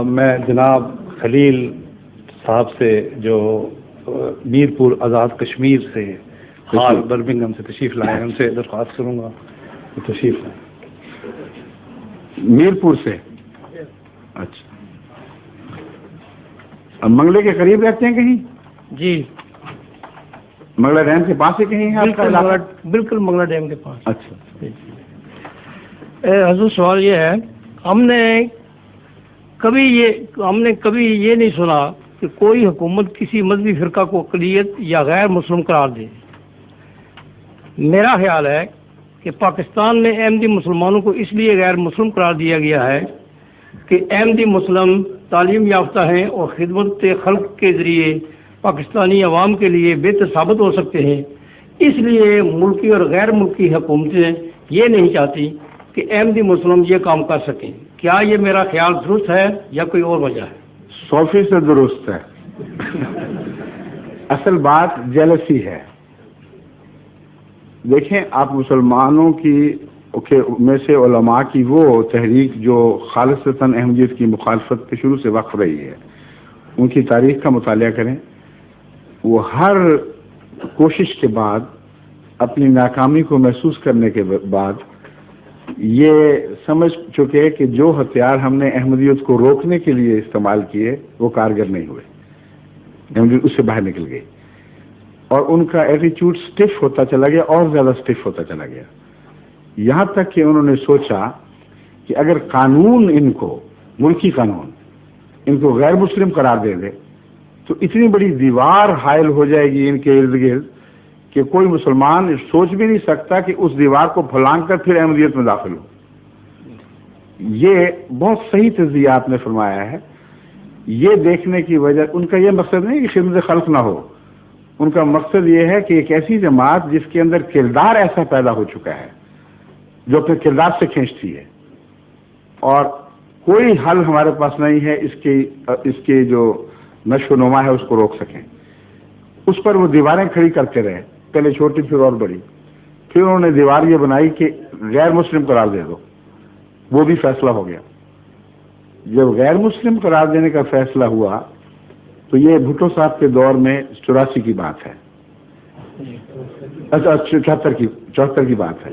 میں جناب خلیل صاحب سے جو میرپور آزاد کشمیر سے حال برمنگھم سے تشریف لائے ہیں ان سے درخواست کروں گا کہ تشریف لائیں. میرپور سے؟ اچھا. منگلے کے قریب رہتے ہیں کہیں؟ جی منگلا ڈیم کے پاس ہی کہیں ہے آپ کا علاقہ؟ بالکل منگلا ڈیم کے پاس. اچھا. حضور سوال یہ ہے، ہم نے کبھی یہ نہیں سنا کہ کوئی حکومت کسی مذہبی فرقہ کو اقلیت یا غیر مسلم قرار دے. میرا خیال ہے کہ پاکستان میں احمدی مسلمانوں کو اس لیے غیر مسلم قرار دیا گیا ہے کہ احمدی مسلم تعلیم یافتہ ہیں اور خدمت خلق کے ذریعے پاکستانی عوام کے لیے بہتر ثابت ہو سکتے ہیں. اس لیے ملکی اور غیر ملکی حکومتیں یہ نہیں چاہتی کہ احمدی مسلم یہ کام کر سکیں. کیا یہ میرا خیال درست ہے یا کوئی اور وجہ ہے؟ 100% درست ہے. اصل بات جیلسی ہے. دیکھیں آپ مسلمانوں کی میں سے علماء کی وہ تحریک جو خالصتاً احمدیت کی مخالفت کے شروع سے وقف رہی ہے، ان کی تاریخ کا مطالعہ کریں. وہ ہر کوشش کے بعد اپنی ناکامی کو محسوس کرنے کے بعد یہ سمجھ چکے کہ جو ہتھیار ہم نے احمدیت کو روکنے کے لیے استعمال کیے وہ کارگر نہیں ہوئے، احمدیت اس سے باہر نکل گئی اور ان کا ایٹیچیوڈ سٹف ہوتا چلا گیا اور زیادہ سٹف ہوتا چلا گیا. یہاں تک کہ انہوں نے سوچا کہ اگر قانون ان کو ملکی قانون ان کو غیر مسلم قرار دے دے تو اتنی بڑی دیوار حائل ہو جائے گی ان کے ارد گرد کہ کوئی مسلمان سوچ بھی نہیں سکتا کہ اس دیوار کو پھلانگ کر پھر احمدیت میں داخل ہو. یہ بہت صحیح تجزیہ آپ نے فرمایا ہے. یہ دیکھنے کی وجہ ان کا یہ مقصد نہیں کہ خدمت خلق نہ ہو، ان کا مقصد یہ ہے کہ ایک ایسی جماعت جس کے اندر کردار ایسا پیدا ہو چکا ہے جو اپنے کردار سے کھینچتی ہے اور کوئی حل ہمارے پاس نہیں ہے اس کی جو نشو و نما ہے اس کو روک سکیں. اس پر وہ دیواریں کھڑی کرتے رہے، پہلے چھوٹی پھر اور بڑی. پھر انہوں نے دیوار یہ بنائی کہ غیر مسلم قرار دے دو. وہ بھی فیصلہ ہو گیا. جب غیر مسلم قرار دینے کا فیصلہ ہوا تو یہ بھٹو صاحب کے دور میں 84 کی بات ہے. اچھا 74 کی بات ہے.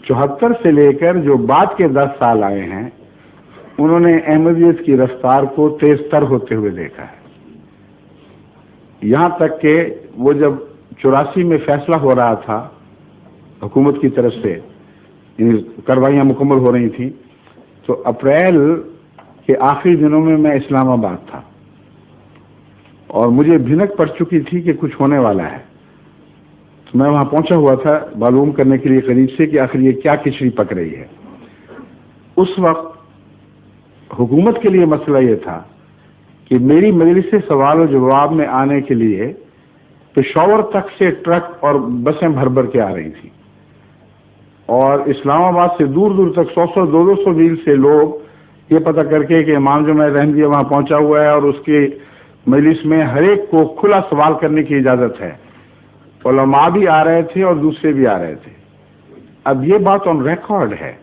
74 سے لے کر جو بعد کے 10 سال آئے ہیں انہوں نے احمدیت کی رفتار کو تیز تر ہوتے ہوئے دیکھا ہے. یہاں تک کہ وہ جب 84 میں فیصلہ ہو رہا تھا حکومت کی طرف سے، کارروائیاں مکمل ہو رہی تھیں، تو اپریل کے آخری دنوں میں میں اسلام آباد تھا اور مجھے بھنک پڑ چکی تھی کہ کچھ ہونے والا ہے. تو میں وہاں پہنچا ہوا تھا معلوم کرنے کے لیے قریب سے کہ آخر یہ کیا کھچڑی پک رہی ہے. اس وقت حکومت کے لیے مسئلہ یہ تھا کہ میری مجلس سوال و جواب میں آنے کے لیے پشاور تک سے ٹرک اور بسیں بھر بھر کے آ رہی تھیں اور اسلام آباد سے دور دور تک 100-200 میل سے لوگ یہ پتہ کر کے کہ امام جمعیت احمدیہ وہاں پہنچا ہوا ہے اور اس کی مجلس میں ہر ایک کو کھلا سوال کرنے کی اجازت ہے. علماء بھی آ رہے تھے اور دوسرے بھی آ رہے تھے. اب یہ بات آن ریکارڈ ہے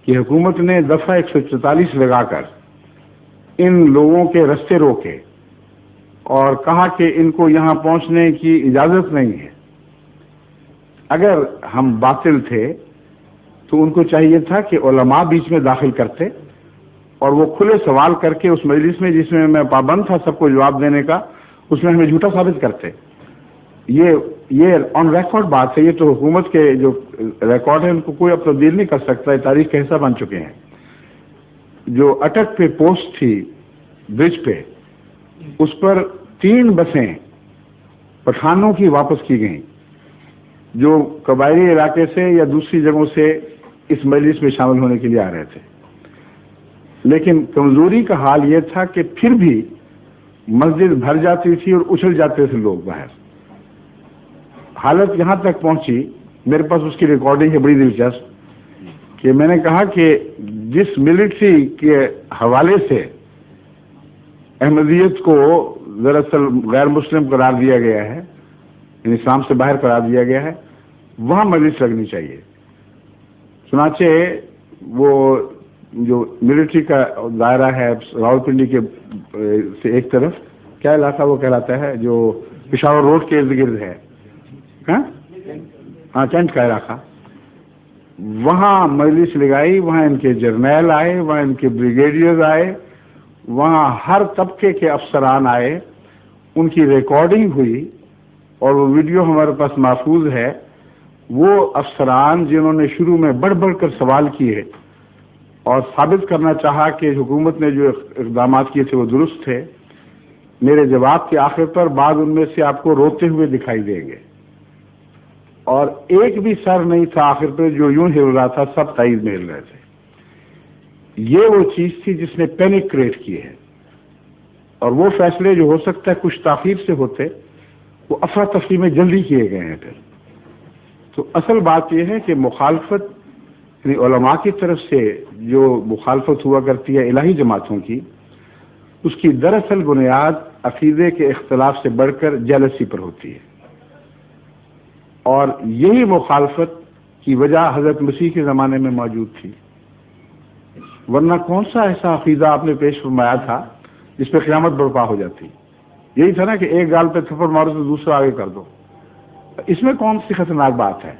کہ حکومت نے دفعہ 144 لگا کر ان لوگوں کے رستے روکے اور کہا کہ ان کو یہاں پہنچنے کی اجازت نہیں ہے. اگر ہم باطل تھے تو ان کو چاہیے تھا کہ علماء بیچ میں داخل کرتے اور وہ کھلے سوال کر کے اس مجلس میں جس میں میں پابند تھا سب کو جواب دینے کا اس میں ہمیں جھوٹا ثابت کرتے. یہ آن ریکارڈ بات ہے. یہ تو حکومت کے جو ریکارڈ ہے ان کو کوئی اب تبدیل نہیں کر سکتا. یہ تاریخ کا حصہ بن چکے ہیں. جو اٹک پہ پوسٹ تھی برج پہ اس پر 3 بسیں پٹھانوں کی واپس کی گئیں جو قبائلی علاقے سے یا دوسری جگہوں سے اس مجلس میں شامل ہونے کے لیے آ رہے تھے. لیکن کمزوری کا حال یہ تھا کہ پھر بھی مسجد بھر جاتی تھی اور اچھل جاتے تھے لوگ باہر. حالت یہاں تک پہنچی، میرے پاس اس کی ریکارڈنگ ہے بڑی دلچسپ، کہ میں نے کہا کہ جس ملٹری کے حوالے سے احمدیت کو دراصل غیر مسلم قرار دیا گیا ہے، اسلام سے باہر قرار دیا گیا ہے، وہاں مجلس لگنی چاہیے. چنانچہ وہ جو ملٹری کا دائرہ ہے راولپنڈی کے سے ایک طرف، کیا علاقہ وہ کہلاتا ہے جو پشاور روڈ کے ارد گرد ہے، ہاں کینٹ کا علاقہ، وہاں مجلس لگائی، وہاں ان کے جرنیل آئے، وہاں ان کے بریگیڈیئر آئے، وہاں ہر طبقے کے افسران آئے، ان کی ریکارڈنگ ہوئی اور وہ ویڈیو ہمارے پاس محفوظ ہے۔ وہ افسران جنہوں نے شروع میں بڑھ بڑھ کر سوال کیے اور ثابت کرنا چاہا کہ حکومت نے جو اقدامات کیے تھے وہ درست تھے، میرے جواب کے آخر پر بعض ان میں سے آپ کو روتے ہوئے دکھائی دیں گے، اور ایک بھی سر نہیں تھا آخر پہ جو یوں ہل رہا تھا، سب تائید میں ہل رہے تھے۔ یہ وہ چیز تھی جس نے پینک کریٹ کی ہے، اور وہ فیصلے جو ہو سکتا ہے کچھ تاخیر سے ہوتے، وہ افراتفری میں جلدی کیے گئے ہیں پھر۔ تو اصل بات یہ ہے کہ مخالفت، یعنی علماء کی طرف سے جو مخالفت ہوا کرتی ہے الہی جماعتوں کی، اس کی دراصل بنیاد عقیدے کے اختلاف سے بڑھ کر جیلسی پر ہوتی ہے، اور یہی مخالفت کی وجہ حضرت مسیح کے زمانے میں موجود تھی، ورنہ کون سا ایسا عقیدہ آپ نے پیش فرمایا تھا جس پہ قیامت برپا ہو جاتی؟ یہی تھا نا کہ ایک گال پہ تھپڑ مارو تو دوسرا آگے کر دو۔ اس میں کون سی خطرناک بات ہے؟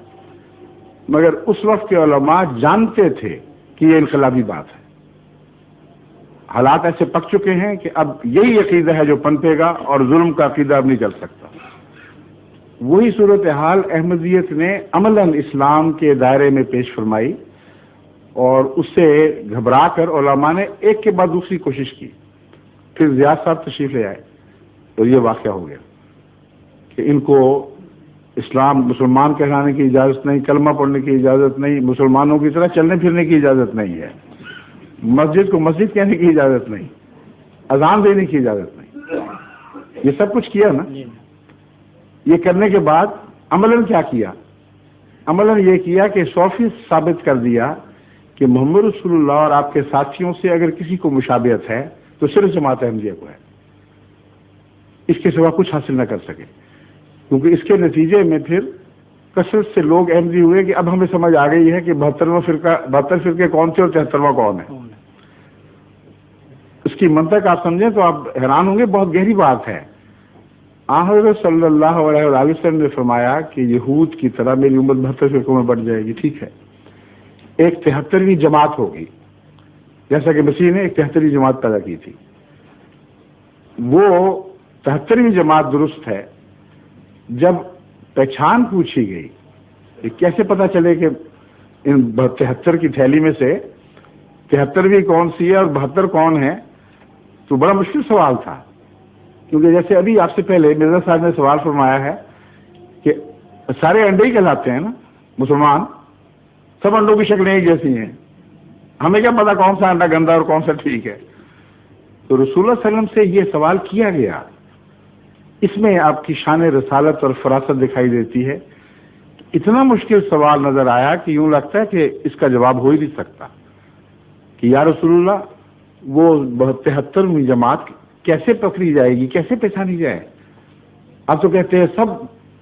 مگر اس وقت کے علماء جانتے تھے کہ یہ انقلابی بات ہے، حالات ایسے پک چکے ہیں کہ اب یہی عقیدہ ہے جو پنپے گا، اور ظلم کا عقیدہ اب نہیں چل سکتا۔ وہی صورتحال احمدیت نے عملاً اسلام کے دائرے میں پیش فرمائی، اور اس سے گھبرا کر علماء نے ایک کے بعد دوسری کوشش کی۔ پھر زیاد صاحب تشریف لے آئے تو یہ واقعہ ہو گیا کہ ان کو اسلام مسلمان کہلانے کی اجازت نہیں، کلمہ پڑھنے کی اجازت نہیں، مسلمانوں کی طرح چلنے پھرنے کی اجازت نہیں ہے، مسجد کو مسجد کہنے کی اجازت نہیں، اذان دینے کی اجازت نہیں۔ یہ سب کچھ کیا نا۔ یہ کرنے کے بعد عملاً کیا کیا؟ عملاً یہ کیا کہ 100% ثابت کر دیا کہ محمد رسول اللہ اور آپ کے ساتھیوں سے اگر کسی کو مشابہت ہے تو صرف جماعت احمدیہ کو ہے، اس کے سوا کچھ حاصل نہ کر سکے، کیونکہ اس کے نتیجے میں پھر کثرت سے لوگ احمدی ہوئے کہ اب ہمیں سمجھ آ گئی ہے کہ 72 فرقے کون تھے اور 73واں کون ہے۔ اس کی منطق آپ سمجھیں تو آپ حیران ہوں گے، بہت گہری بات ہے۔ حضرت صلی اللہ علیہ وسلم نے فرمایا کہ یہود کی طرح میری امت 72 فرقوں میں بٹ جائے گی، ٹھیک ہے، ایک 73ویں جماعت ہوگی، جیسا کہ مسیح نے ایک 73ویں جماعت پیدا کی تھی۔ وہ 73ویں جماعت درست ہے۔ جب پہچان پوچھی گئی کہ کیسے پتا چلے کہ ان 73 کی تھیلی میں سے 73ویں کون سی ہے اور 72 کون ہے، تو بڑا مشکل سوال تھا، کیونکہ جیسے ابھی آپ سے پہلے مرزا صاحب نے سوال فرمایا ہے کہ سارے انڈے ہی کہلاتے ہیں نا مسلمان، سب انڈوں کی شکلیں ایک جیسی ہیں، ہمیں کیا پتا کون سا انڈا گندا اور کون سا ٹھیک ہے؟ تو رسول اللہ صلی اللہ علیہ وسلم سے یہ سوال کیا گیا۔ اس میں آپ کی شان رسالت اور فراست دکھائی دیتی ہے۔ اتنا مشکل سوال نظر آیا کہ یوں لگتا ہے کہ اس کا جواب ہو ہی نہیں سکتا کہ یا رسول اللہ وہ 73ویں جماعت کیسے پکڑی جائے گی، کیسے پہچانی جائے؟ آپ تو کہتے ہیں سب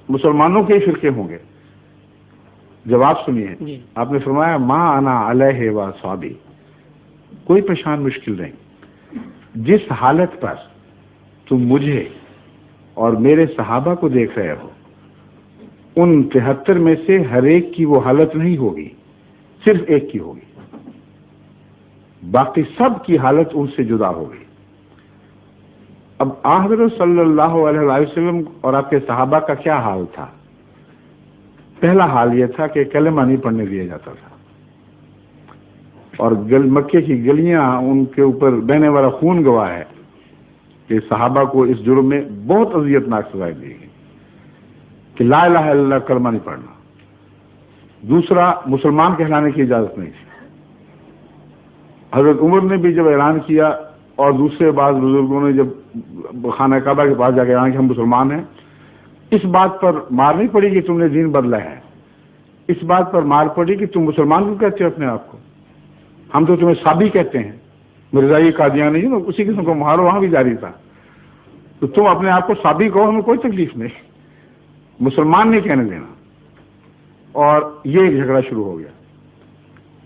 مسلمانوں کے ہی فرقے ہوں گے۔ جواب سنیے، آپ نے فرمایا ما انا علیہ و اصحابی، کوئی پہچان مشکل نہیں۔ جس حالت پر تم مجھے اور میرے صحابہ کو دیکھ رہے ہو، ان 73 میں سے ہر ایک کی وہ حالت نہیں ہوگی، صرف ایک کی ہوگی، باقی سب کی حالت ان سے جدا ہوگی۔ اب حضرت صلی اللہ علیہ وسلم اور آپ کے صحابہ کا کیا حال تھا؟ پہلا حال یہ تھا کہ کلمہ نہیں پڑھنے دیا جاتا تھا، اور مکے کی گلیاں ان کے اوپر بہنے والا خون گواہ ہے کہ صحابہ کو اس جرم میں بہت اذیت ناک سزائیں دی گئی کہ لا الہ الا اللہ کلمہ نہیں پڑھنا۔ دوسرا، مسلمان کہلانے کی اجازت نہیں تھی۔ حضرت عمر نے بھی جب اعلان کیا اور دوسرے بعض بزرگوں نے جب خانہ کعبہ کے پاس جا کے اعلان کیا ہم مسلمان ہیں، اس بات پر مار نہیں پڑی کہ تم نے دین بدلا ہے، اس بات پر مار پڑی کہ تم مسلمان کیوں کہتے ہو اپنے آپ کو؟ ہم تو تمہیں صابی کہتے ہیں، مرزائی قادیانی جو اسی قسم کا محاورہ وہاں بھی جاری تھا، تو تم اپنے آپ کو صابی کہو، ہمیں کوئی تکلیف نہیں، مسلمان نہیں کہنے دینا۔ اور یہ ایک جھگڑا شروع ہو گیا۔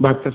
72।